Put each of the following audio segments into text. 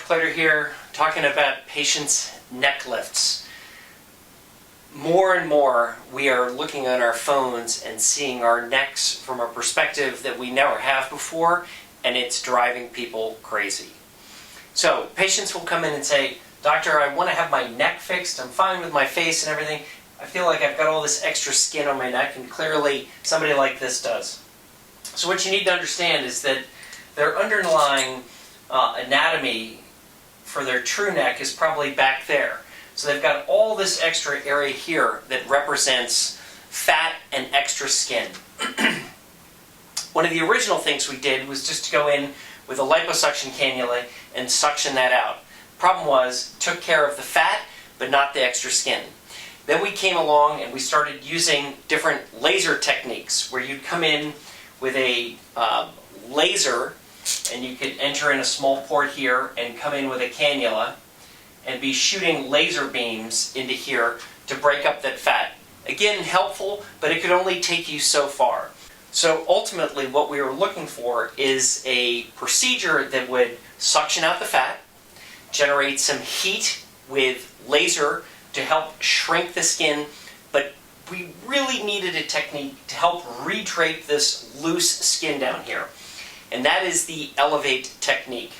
Claytor here, talking about patients' neck lifts. More and more, we are looking at our phones and seeing our necks from a perspective that we never have before, and it's driving people crazy. So, patients will come in and say, "Doctor, I want to have my neck fixed. I'm fine with my face and everything. I feel like I've got all this extra skin on my neck," and clearly somebody like this does. So what you need to understand is that their underlying anatomy for their true neck is probably back there. So they've got all this extra area here that represents fat and extra skin. One of the original things we did was just to go in with a liposuction cannula and suction that out. Problem was, took care of the fat, but not the extra skin. Then we came along and we started using different laser techniques where you'd come in with a laser, and you could enter in a small port here and come in with a cannula and be shooting laser beams into here to break up that fat. Again, helpful, but it could only take you so far. So ultimately what we were looking for is a procedure that would suction out the fat, generate some heat with laser to help shrink the skin, but we really needed a technique to help redrape this loose skin down here. And that is the MyEllevate technique.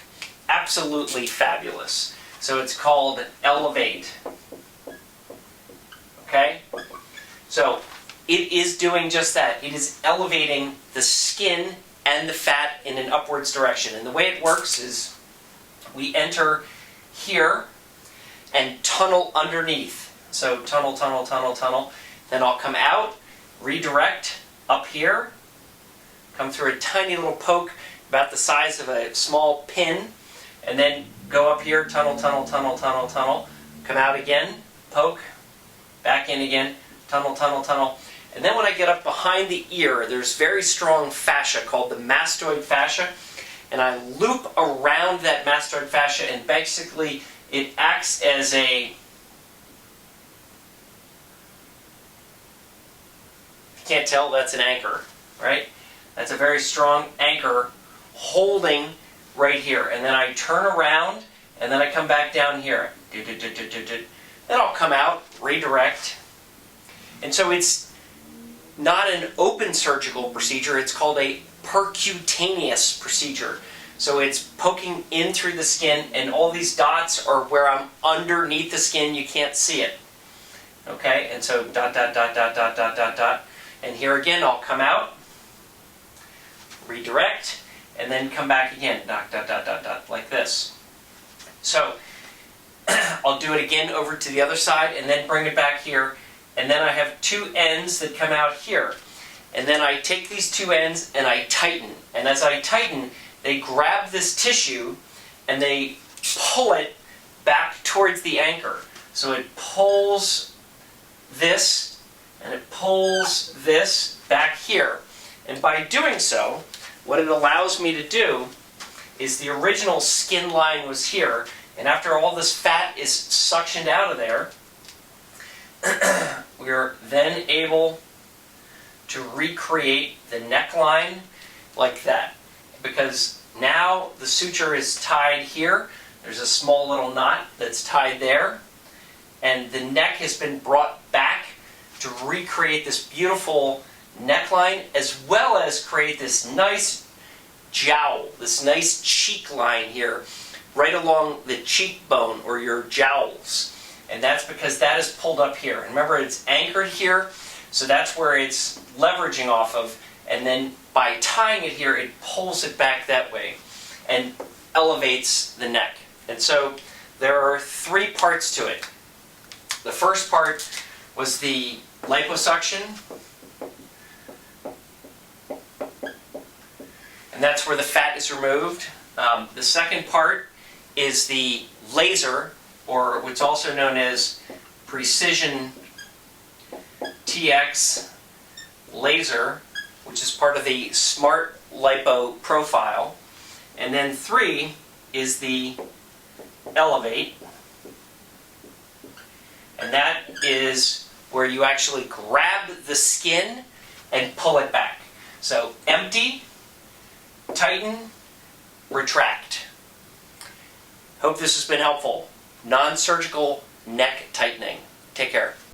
Absolutely fabulous. So it's called MyEllevate. Okay? So it is doing just that. It is elevating the skin and the fat in an upwards direction. And the way it works is we enter here and tunnel underneath. So tunnel, tunnel, tunnel, tunnel. Then I'll come out, redirect up here, come through a tiny little poke about the size of a small pin, and then go up here, tunnel, tunnel, tunnel, tunnel, tunnel, come out again, poke, back in again, tunnel, tunnel, tunnel. And then when I get up behind the ear, there's very strong fascia called the mastoid fascia, and I loop around that mastoid fascia, and basically it acts as a, if you can't tell, that's an anchor, right? That's a very strong anchor holding right here. And then I turn around, and then I come back down here. Then I'll come out, redirect. And so it's not an open surgical procedure, it's called a percutaneous procedure. So it's poking in through the skin, and all these dots are where I'm underneath the skin, you can't see it. Okay, and so dot, dot, dot, dot, dot, dot, dot, dot. And here again, I'll come out, redirect, and then come back again, dot, dot, dot, dot, dot, like this. So I'll do it again over to the other side, and then bring it back here, and then I have two ends that come out here. And then I take these two ends and I tighten. And as I tighten, they grab this tissue and they pull it back towards the anchor. So it pulls this and it pulls this back here. And by doing so, what it allows me to do is the original skin line was here, and after all this fat is suctioned out of there, we're then able to recreate the neckline like that. Because now the suture is tied here, there's a small little knot that's tied there, and the neck has been brought back to recreate this beautiful neckline, as well as create this nice jowl, this nice cheek line here, right along the cheekbone or your jowls. And that's because that is pulled up here. And remember, it's anchored here, so that's where it's leveraging off of, and then by tying it here, it pulls it back that way and elevates the neck. And so there are three parts to it. The first part was the liposuction, and that's where the fat is removed. The second part is the laser, or what's also known as Precision Tx laser, which is part of the SmartLipo profile. And then 3 is the MyEllevate, and that is where you actually grab the skin and pull it back. So empty, tighten, retract. Hope this has been helpful. Non-surgical neck tightening. Take care.